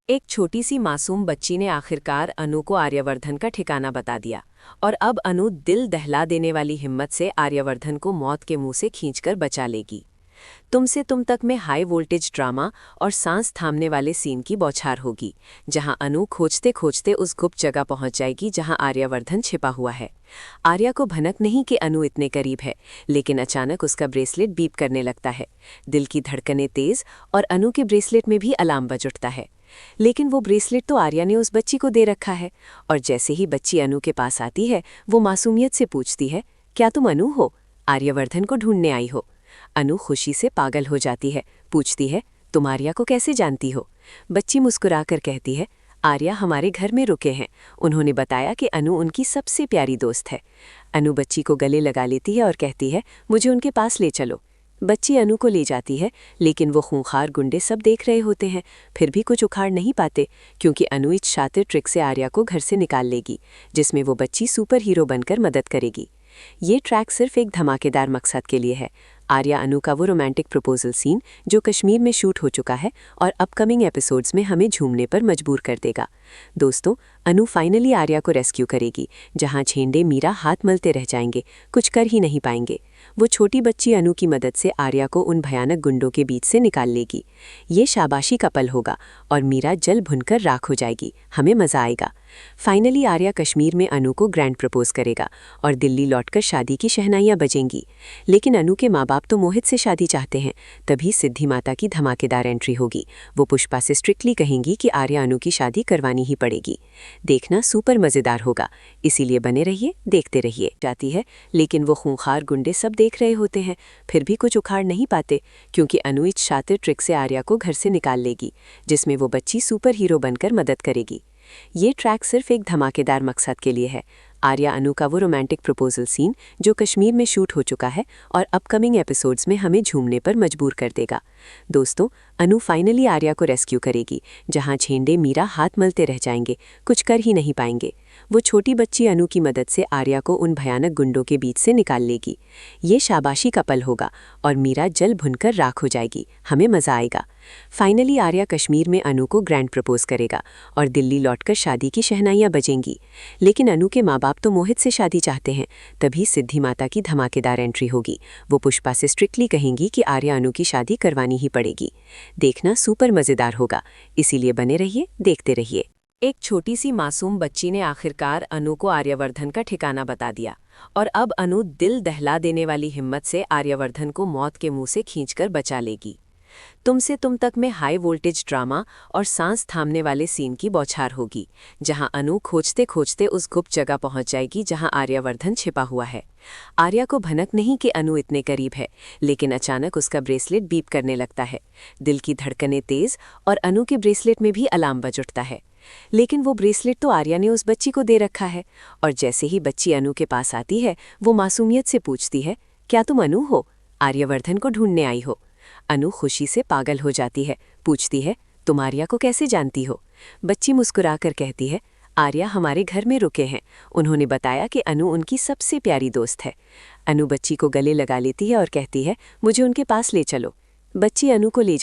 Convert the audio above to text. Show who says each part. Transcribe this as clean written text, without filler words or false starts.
Speaker 1: एक छोटी सी मासूम बच्ची ने आखिरकार अनु को आर्यवर्धन का ठिकाना बता दिया। और अब अनु दिल दहला देने वाली हिम्मत से आर्यवर्धन को मौत के मुंह से खींचकर बचा लेगी। तुमसे तुम तक में हाई वोल्टेज ड्रामा और सांस थामने वाले सीन की बौछार होगी, जहां अनु खोजते खोजते उस गुप्त जगह पहुंच जाएगी जहां आर्यवर्धन छिपा हुआ है। आर्या को भनक नहीं कि अनु इतने करीब है, लेकिन अचानक उसका ब्रेसलेट बीप करने लगता है। दिल की धड़कनें तेज और अनु के ब्रेसलेट में भी अलार्म बज उठता है। लेकिन वो ब्रेसलेट तो आर्या ने उस बच्ची को दे रखा है। और जैसे ही बच्ची अनु के पास आती है, वो मासूमियत से पूछती है, क्या तुम अनु हो? आर्यवर्धन को ढूंढने आई हो? अनु खुशी से पागल हो जाती है, पूछती है, तुम आर्या को कैसे जानती हो? बच्ची मुस्कुराकर कहती है, आर्या हमारे घर में रुके हैं। उन्होंने बताया कि अनु उनकी सबसे प्यारी दोस्त है। अनु बच्ची को गले लगा लेती है और कहती है, मुझे उनके पास ले चलो। बच्ची अनु को ले जाती है, लेकिन वो खूंखार गुंडे सब देख रहे होते हैं, फिर भी कुछ उखाड़ नहीं पाते, क्योंकि अनु इस शातिर ट्रिक से आर्या को घर से निकाल लेगी, जिसमें वो बच्ची सुपर हीरो बनकर मदद करेगी। ये ट्रैक सिर्फ एक धमाकेदार मकसद के लिए है। आर्या अनु का वो रोमांटिक प्रपोजल सीन जो कश्मीर में शूट हो चुका है और अपकमिंग एपिसोड्स में हमें झूमने पर मजबूर कर देगा। दोस्तों, अनु फाइनली आर्या को रेस्क्यू करेगी, जहां झेंडे मीरा हाथ मलते रह जाएंगे, कुछ कर ही नहीं पाएंगे। वो छोटी बच्ची अनु की मदद से आर्या को उन भयानक गुंडों के बीच से निकाल लेगी। ये शाबाशी का पल होगा और मीरा जल भुनकर राख हो जाएगी। हमें मजा आएगा। फाइनली आर्या कश्मीर में अनु को ग्रैंड प्रपोज करेगा और दिल्ली लौटकर शादी की शहनाइयां बजेंगी। लेकिन अनु के माँ बाप तो मोहित से शादी चाहते हैं। तभी सिद्धि माता की धमाकेदार एंट्री होगी। वो पुष्पा से स्ट्रिक्टली कहेंगी कि आर्या अनु की शादी करवानी ही पड़ेगी। देखना सुपर मजेदार होगा, इसीलिए बने रहिए, देखते रहिए। जाती है, लेकिन वो खूंखार गुंडे सब देख रहे होते हैं, फिर भी कुछ उखाड़ नहीं पाते, क्योंकि अनु इस शातिर ट्रिक से आर्या को घर से निकाल लेगी, जिसमें वो बच्ची सुपर हीरो बनकर मदद करेगी। ये ट्रैक सिर्फ एक धमाकेदार मकसद के लिए है। आर्या अनु का वो रोमांटिक प्रपोजल सीन जो कश्मीर में शूट हो चुका है और अपकमिंग एपिसोड्स में हमें झूमने पर मजबूर कर देगा। दोस्तों, अनु फाइनली आर्या को रेस्क्यू करेगी, जहां झेंडे मीरा हाथ मलते रह जाएंगे, कुछ कर ही नहीं पाएंगे। वो छोटी बच्ची अनु की मदद से आर्या को उन भयानक गुंडों के बीच से निकाल लेगी। ये शाबाशी का पल होगा और मीरा जल भुनकर राख हो जाएगी। हमें मजा आएगा। फाइनली आर्या कश्मीर में अनु को ग्रैंड प्रपोज करेगा और दिल्ली लौटकर शादी की शहनाइयां बजेंगी। लेकिन अनु के माँ बाप तो मोहित से शादी चाहते हैं। तभी सिद्धि माता की धमाकेदार एंट्री होगी। वो पुष्पा से स्ट्रिक्टली कहेंगी कि आर्या अनु की शादी करवानी ही पड़ेगी। देखना सुपर मजेदार होगा, इसीलिए बने रहिए, देखते रहिए। एक छोटी सी मासूम बच्ची ने आखिरकार अनु को आर्यवर्धन का ठिकाना बता दिया। और अब अनु दिल दहला देने वाली हिम्मत से आर्यवर्धन को मौत के मुंह से खींचकर बचा लेगी। तुमसे तुम तक में हाई वोल्टेज ड्रामा और सांस थामने वाले सीन की बौछार होगी, जहां अनु खोजते खोजते उस गुप्त जगह पहुंच जाएगी जहां आर्यवर्धन छिपा हुआ है। आर्या को भनक नहीं कि अनु इतने करीब है, लेकिन अचानक उसका ब्रेसलेट बीप करने लगता है। दिल की धड़कनें तेज और अनु के ब्रेसलेट में भी अलार्म बज उठता है। लेकिन वो ब्रेसलेट तो आर्या ने उस बच्ची को दे रखा है। और जैसे ही बच्ची अनु के पास आती है, वो मासूमियत से पूछती है, क्या तुम अनु हो? आर्यवर्धन को ढूंढने आई हो? अनु खुशी से पागल हो जाती है, पूछती है, तुम आर्या को कैसे जानती हो? बच्ची मुस्कुराकर कहती है, आर्या हमारे घर में रुके हैं। उन्होंने बताया कि अनु उनकी सबसे प्यारी दोस्त है। अनु बच्ची को गले लगा लेती है और कहती है, मुझे उनके पास ले चलो। बच्ची अनु को ले